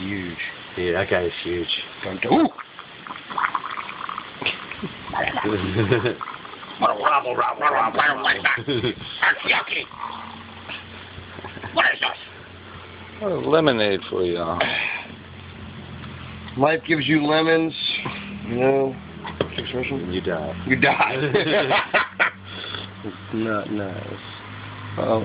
huge. Yeah, that guy is huge. Ooh! Robble. That's yucky. What is this? What a lemonade for you. Life gives you lemons, you know. Expression? You die. You die. It's not nice. Uh-oh.